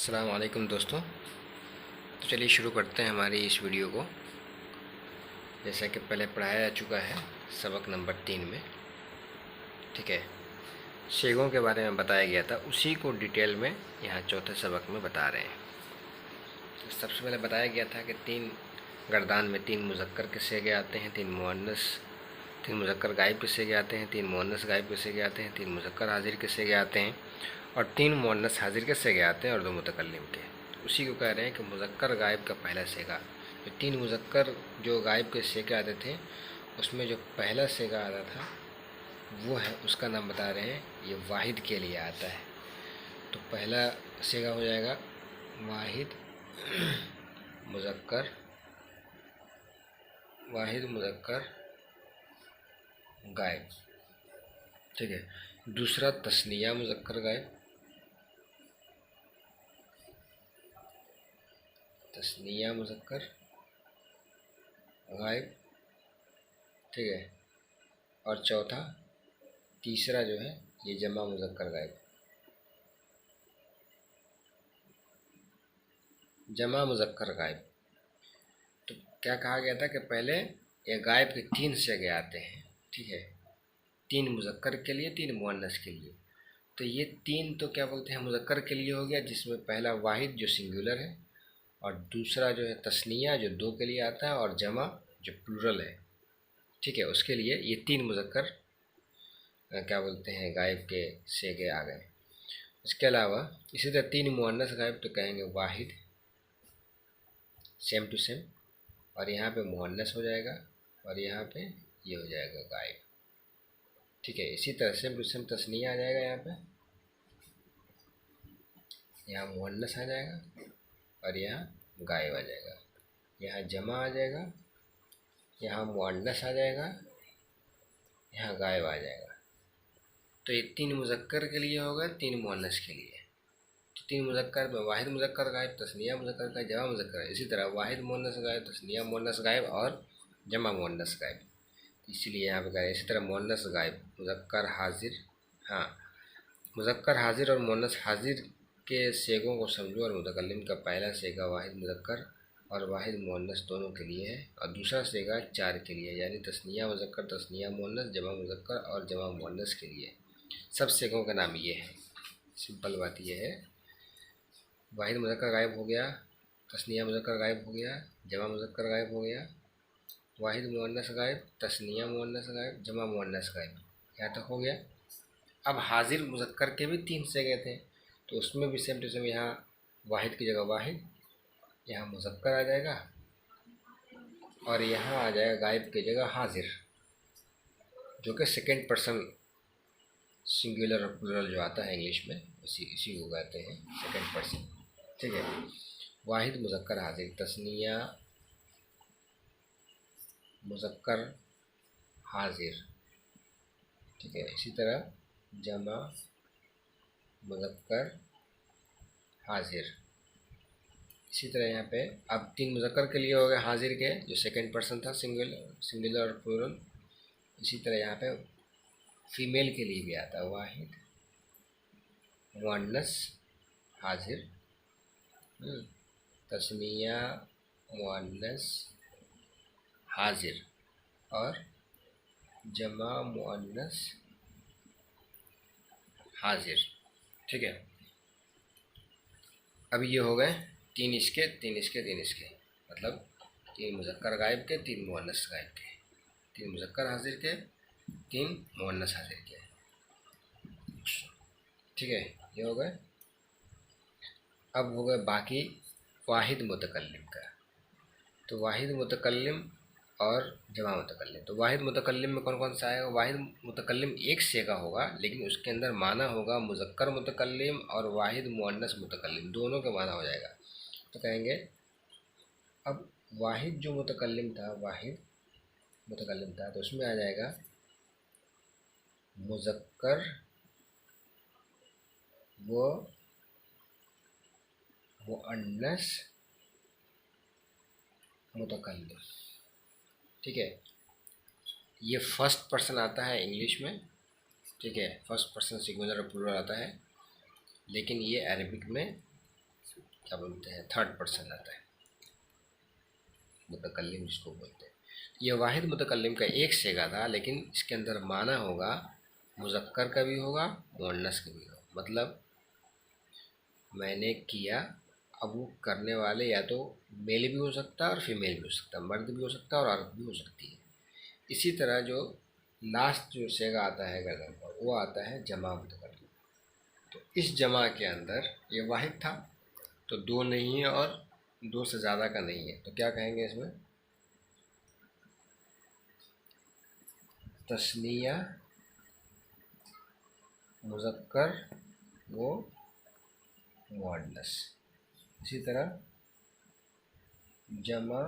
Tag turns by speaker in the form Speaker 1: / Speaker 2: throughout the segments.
Speaker 1: अस्सलाम वालेकुम दोस्तों। तो चलिए शुरू करते हैं हमारी इस वीडियो को। जैसा कि पहले पढ़ाया जा चुका है सबक नंबर 3 में, ठीक है, सेगों के बारे में बताया गया था, उसी को डिटेल में यहाँ चौथे सबक में बता रहे हैं। तो सबसे पहले बताया गया था कि 3 गर्दान में 3 मुज़क्कर के सेगे आते हैं, 3 मुज़क्कर गायब के सेगे आते हैं, 3 मुअन्नस गायब के सेगे आते हैं, 3 मुज़क्कर हाजिर के सेगे आते हैं और 3 मुअन्नस हाजिर के सेगे आते हैं और 2 मुतकल्लिम के। तो उसी को कह रहे हैं कि मुज़क्कर गायब का पहला सेगा, जो 3 मुज़क्कर जो गायब के सेगे आते थे उसमें जो पहला सेगा आता था वो है, उसका नाम बता रहे हैं, ये वाहिद के लिए आता है। तो पहला सेगा हो जाएगा वाहिद मुज़क्कर, वाहिद मुज़क्कर गायब, ठीक है। दूसरा तस्निया मुज़क्कर गायब, तस्निया मुज़क्कर गायब, ठीक है। और चौथा तीसरा जो है ये जमा मुज़क्कर गायब, जमा मुज़क्कर गायब। तो क्या कहा गया था कि पहले ये गायब के 3 सेगे आते हैं, ठीक है, 3 मुज़क्कर के लिए, 3 मुअन्नस के लिए। तो ये 3 तो क्या बोलते हैं मुज़क्कर के लिए हो गया, जिसमें पहला वाहिद जो सिंगुलर है और दूसरा जो है तस्निया जो 2 के लिए आता है और जमा जो प्लूरल है, ठीक है, उसके लिए ये 3 मुज़क्कर क्या बोलते हैं गायब के सेगे आ गए। इसके अलावा इसी तरह 3 मुअन्नस गायब तो कहेंगे वाहिद, सेम टू सेम, और यहाँ पे मुअन्नस हो जाएगा और यहाँ पे ये हो जाएगा गायब, ठीक है। इसी तरह सेम टू सेम तस्निया आ जाएगा, यहाँ मुअन्नस आ जाएगा और यहाँ गायब आ जाएगा, यहाँ जमा आ जाएगा, यहाँ मुअन्नस आ जाएगा, यहाँ गायब आ जाएगा। तो ये 3 मुज़क्कर के लिए होगा, 3 मुअन्नस के लिए। तो 3 मुज़क्कर में वाहिद मुज़क्कर गायब, तस्निया मुज़क्कर गायब, जमा मुज़क्कर, इसी तरह वाहिद मुअन्नस गायब, तस्निया मुअन्नस गायब और जमा मुअन्नस गायब। इसीलिए यहाँ पे कह रहे हैं इसी तरह मुअन्नस गायब, मुज़क्कर हाजिर, हाँ, मुज़क्कर हाजिर और मुअन्नस हाजिर के सेगों को समझो और मुतकल्लिम का पहला सेगा वाहिद मुज़क्कर और वाहिद मुअन्नस दोनों के लिए है और दूसरा सेगा 4 के लिए, यानी तस्निया मुज़क्कर, तस्निया मुअन्नस, जमा मुज़क्कर और जमा मुअन्नस के लिए। सब सेगों का नाम ये है। सिंपल बात ये है, वाहिद मुज़क्कर गायब हो गया, तस्निया मुज़क्कर गायब हो गया, जमा मुज़क्कर गायब हो गया, वाहिद मुअन्नस गायब, तस्निया मुअन्नस गायब, जमा मुअन्नस गायब, यहाँ तक हो गया। अब हाजिर मुज़क्कर के भी 3 सेगे थे, तो उसमें भी सेम टू सेम, यहाँ वाहिद की जगह वाहिद, यहाँ मुज़क्कर आ जाएगा और यहाँ आ जाएगा गायब की जगह हाजिर, जो कि सेकेंड पर्सन सिंगुलर और प्लूरल जो आता है इंग्लिश में, इसी को कहते हैं सेकेंड पर्सन, ठीक है। वाहिद मुज़क्कर हाजिर, तस्निया मुज़क्कर हाजिर, ठीक है। इसी तरह जमा मुज़क्कर हाजिर। इसी तरह यहाँ पे अब 3 मुज़क्कर के लिए हो गए हाजिर के, जो सेकेंड पर्सन था सिंगुलर और प्लूरल। इसी तरह यहाँ पे फीमेल के लिए भी आता है वाहिद मुअन्नस हाजिर, तस्निया मुअन्नस हाजिर और जमा मुअन्नस हाजिर, ठीक है। अब ये हो गए 3 इसके, 3 इसके, 3 इसके, मतलब 3 मुज़क्कर गायब के, 3 मुअन्नस गायब के, 3 मुज़क्कर हाजिर के, 3 मुअन्नस हाजिर के, ठीक है, ये हो गए। अब हो गए बाकी वाहिद मुतकल्लिम का। तो वाहिद मुतकल्लिम और जमा मुतकल्लिम, तो वाहिद मुतकल्लिम में कौन कौन सा आएगा? वाहिद मुतकल्लिम एक सेगा होगा, लेकिन उसके अंदर माना होगा मुज़क्कर मुतकल्लिम और वाहिद मुअन्नस मुतकल्लिम, दोनों का माना हो जाएगा। तो कहेंगे अब वाहिद जो मुतकल्लिम था, वाहिद मुतकल्लिम था, तो उसमें आ जाएगा मुज़क्कर व मुअन्नस मुतकल्लिम, ठीक है। ये फर्स्ट पर्सन आता है इंग्लिश में, ठीक है, फर्स्ट पर्सन सिंगुलर और प्लूरल आता है, लेकिन ये अरबिक में क्या बोलते हैं, थर्ड पर्सन आता है, मुतकल्लिम जिसको बोलते हैं। ये वाहिद मुतकल्लिम का एक सेगा था, लेकिन इसके अंदर माना होगा मुज़क्कर का भी होगा, मुअन्नस का भी होगा। मतलब मैंने किया, अब वो करने वाले या तो मेल भी हो सकता है और फीमेल भी हो सकता है, मर्द भी हो सकता है और औरत भी हो सकती है। इसी तरह जो लास्ट जो सेगा आता है गर्दन पर, वो आता है जमा मुतकल्लिम। तो इस जमा के अंदर ये वाहिद था, तो दो नहीं है और दो से ज़्यादा का नहीं है, तो क्या कहेंगे इसमें, तस्निया मुज़क्कर वो मुअन्नस। इसी तरह जमा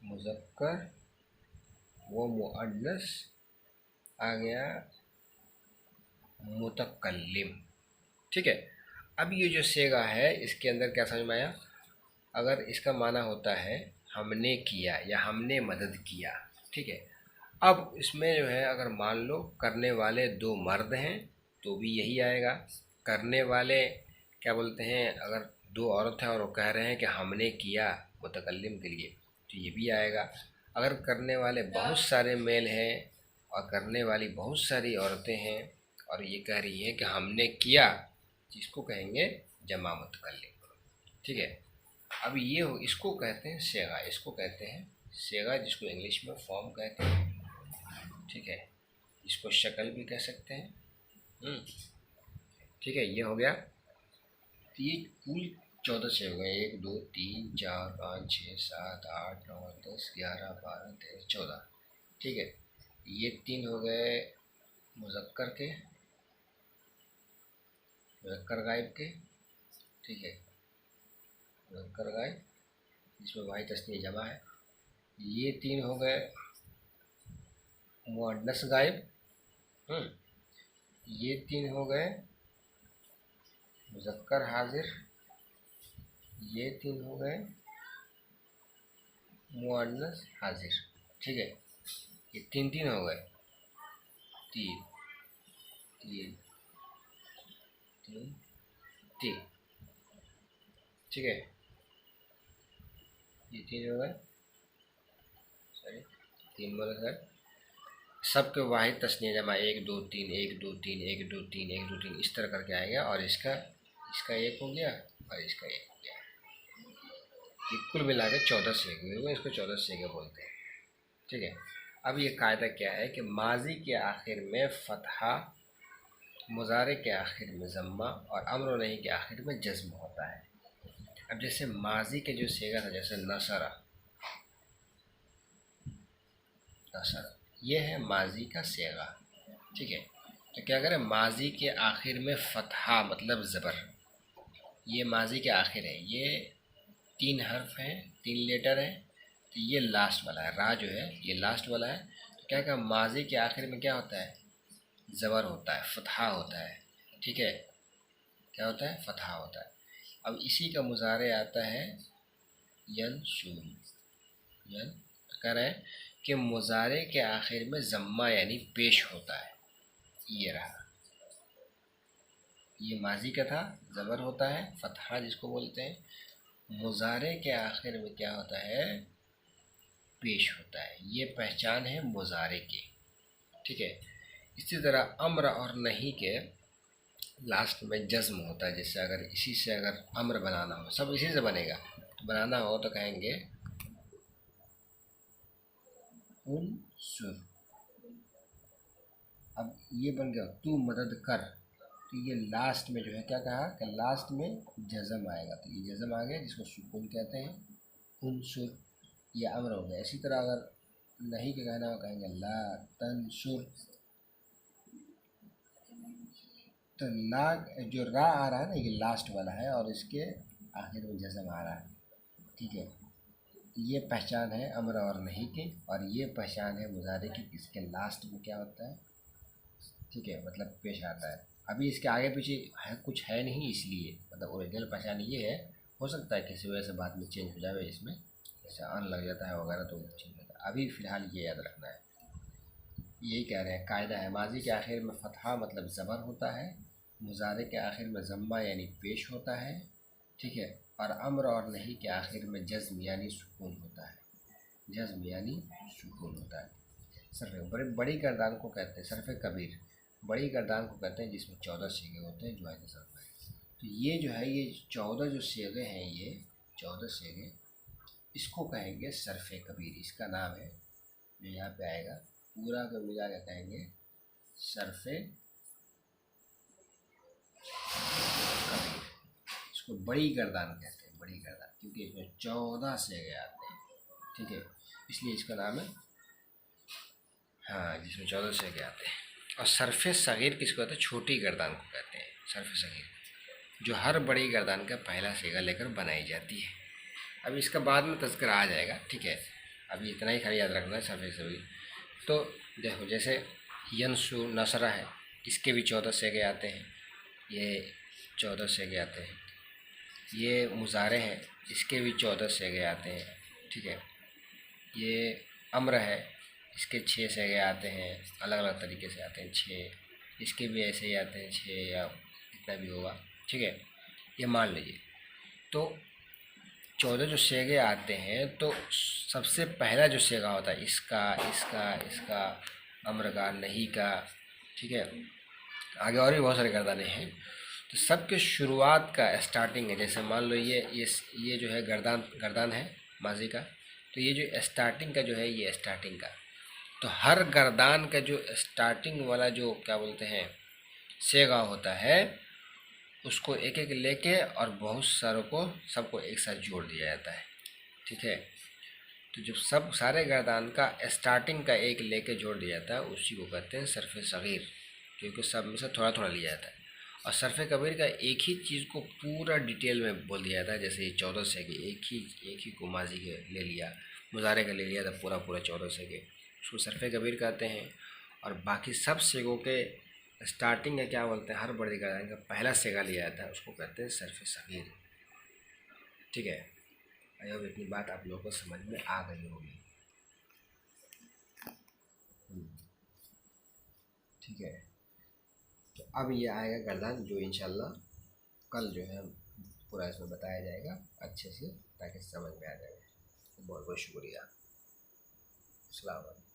Speaker 1: मुज़क्कर वो मुअन्नस आ गया मुतकल्लिम। ठीक है। अब ये जो सेगा है इसके अंदर क्या समझ में आया, अगर इसका माना होता है हमने किया या हमने मदद किया, ठीक है। अब इसमें जो है अगर मान लो करने वाले दो मर्द हैं तो भी यही आएगा, करने वाले क्या बोलते हैं, अगर दो औरत हैं और वो कह रहे हैं कि हमने किया मुतकल्लिम के लिए, तो ये भी आएगा। अगर करने वाले बहुत सारे मेल हैं और करने वाली बहुत सारी औरतें हैं और ये कह रही हैं कि हमने किया, जिसको कहेंगे जमा मुतकल्लिम। ठीक है। अब ये इसको कहते हैं सेगा, इसको कहते हैं सेगा, जिसको इंग्लिश में फॉर्म कहते हैं। ठीक है, इसको शक्ल भी कह सकते हैं। ठीक है, ये हो गया। तो ये कुल 14 से हो गए, 1 2 3 4 5 6 7 8 9 10 11 12 13 14। ठीक है, ये 3 हो गए मुज़क्कर के, मुज़क्कर गायब के। ठीक है, मुज़क्कर गायब जिसमें वाहिद तस्नीया जमा है। ये 3 हो गए मुअन्नस गायब। ये 3 हो गए मुज़क्कर हाजिर। ये 3 हो गए मुअन्नस हाजिर। ठीक है, ये 3 हो गए, 3 3 3 3। ठीक है, ये 3 हो गए, सॉरी 3 बोले सर, सबके वाहिद तस्नीया जमा 1 2 3 1 2 3 1 2 3 1 2 3 इस तरह करके आएगा। और इसका एक हो गया और इसका एक हो गया, कुल मिला के 14 सेगे हुए, इसको 14 सेगे बोलते हैं। ठीक है। अब ये कायदा क्या है कि माजी के आखिर में फ़तहा, मुज़ारे के आखिर में ज़म्मा और अम्र नहीं के आखिर में जज़्म होता है। अब जैसे माजी के जो सेगा था, जैसे नसरा, नसरा ये है माजी का सेगा। ठीक है, तो क्या करें, माजी के आखिर में फ़तहा मतलब ज़बर, ये माजी के आखिर है, ये 3 हर्फ हैं, 3 लेटर हैं, तो ये लास्ट वाला है, रा जो है ये लास्ट वाला है। तो क्या कहा, माजी के आखिर में क्या होता है, ज़बर होता है, फ़तहा होता है। ठीक है, क्या होता है, फ़तहा होता है। अब इसी का मुज़ारे आता है यनशुर। कह रहे हैं कि मुज़ारे के आखिर में ज़म्मा यानी पेश होता है। ये रहा, ये माजी का था, ज़बर होता है, फ़तहा जिसको बोलते हैं। मुज़ारे के आखिर में क्या होता है, पेश होता है। ये पहचान है मुज़ारे की। ठीक है। इसी तरह अम्र और नहीं के लास्ट में जज़्म होता है। जैसे अगर इसी से अगर अम्र बनाना हो, सब इसी से बनेगा, तो बनाना हो तो कहेंगे उनसुर। अब ये बन गया तू मदद कर, तो ये लास्ट में जो है क्या कहा कि लास्ट में जज़म आएगा, तो ये जज़म आ गया जिसको सुकून कहते हैं, उनसुर, ये अम्र हो गया। इसी तरह अगर नहीं के कहना हो कहेंगे ला तनसुर। तो ला जो रा आ रहा है ना, ये लास्ट वाला है और इसके आखिर में जज़म आ रहा है। ठीक है, ये पहचान है अम्र और नहीं की, और ये पहचान है मुज़ारे की, इसके लास्ट में क्या होता है, ठीक है, मतलब पेश आता है। अभी इसके आगे पीछे है कुछ है नहीं, इसलिए मतलब ओरिजिनल पहचान ये है। हो सकता है किसी वजह से बाद में चेंज हो जाए, इसमें जैसे अन लग जाता है वगैरह तो चेंज होता है। अभी फ़िलहाल ये याद रखना है। यही कह रहे हैं, कायदा है माजी के आखिर में फ़तहा मतलब ज़बर होता है, मुज़ारे के आखिर में ज़म्मा यानी पेश होता है, ठीक है। और अम्र और नहीं के आखिर में जज़्म यानी सुकून होता है, जज़्म यानी सुकून होता है। सरफ़ बड़ी गर्दान को कहते हैं, सरफ़ कबीर बड़ी गर्दान को कहते हैं जिसमें 14 सीगे होते हैं, जो है सरफ़ है। तो ये जो है ये 14 जो सीगे हैं, ये 14 सीगे, इसको कहेंगे सरफ़ कबीर, इसका नाम है जो यहाँ पे आएगा, पूरा को मिला के कहेंगे सरफ़ कबीर। इसको बड़ी गर्दान कहते हैं, बड़ी गर्दान, क्योंकि इसमें 14 सीगे आते हैं, ठीक है, इसलिए इसका नाम है, हाँ, जिसमें 14 सीगे आते हैं। और सरफ़ सग़ीर किसको कहते हैं? छोटी गर्दान को कहते हैं सरफ़ सग़ीर, जो हर बड़ी गर्दान का पहला सीगा लेकर बनाई जाती है। अब इसका बाद में तज़किरा आ जाएगा, ठीक है, अभी इतना ही खाली याद रखना है सरफ़ सग़ीर। तो देखो, जैसे यंसु नसरा है, इसके भी 14 सीगे आते हैं, ये 14 सीगे आते हैं। ये मुज़ारे हैं, इसके भी 14 सीगे आते हैं, ठीक है। ये अम्र है, इसके 6 सीगे आते हैं, अलग अलग तरीके से आते हैं 6, इसके भी ऐसे ही आते हैं 6 या जितना भी होगा, ठीक है। ये मान लीजिए, तो 14 जो सीगे आते हैं, तो सबसे पहला जो सीगा होता है इसका, इसका, इसका, अम्र का, नहीं का, ठीक है, आगे और भी बहुत सारे गर्दाने हैं। तो सबके शुरुआत का स्टार्टिंग है, जैसे मान लो ये जो है गर्दान है माजी का, तो ये जो स्टार्टिंग का जो है ये स्टार्टिंग का, तो हर गर्दान का जो स्टार्टिंग वाला जो क्या बोलते हैं सीगा होता है, उसको एक एक लेके और बहुत सारों को सबको एक साथ जोड़ दिया जाता है, ठीक है। तो जब सब सारे गर्दान का स्टार्टिंग का एक लेके जोड़ दिया जाता है, उसी को कहते हैं सरफ़ सग़ीर, क्योंकि सब में से थोड़ा थोड़ा लिया जाता है। और सरफ़ कबीर का एक ही चीज़ को पूरा डिटेल में बोल दिया जाता है, जैसे ये 14 सीगे एक ही को माजी के ले लिया, मुज़ारे का ले लिया, तो पूरा 14 सीगे, उसको सरफ़ कबीर कहते हैं। और बाकी सब सीगों के स्टार्टिंग का क्या बोलते हैं, हर बड़ी गर्दान का पहला सीगा लिया जाता है, उसको कहते हैं सरफ़ सग़ीर, ठीक है। अब इतनी बात आप लोगों को समझ में आ गई होगी, ठीक है। तो अब ये आएगा गर्दान, जो इंशाल्लाह कल जो है पूरा इसमें बताया जाएगा अच्छे से, ताकि समझ में आ जाए। बहुत बहुत शुक्रिया। अस्सलाम वालेकुम।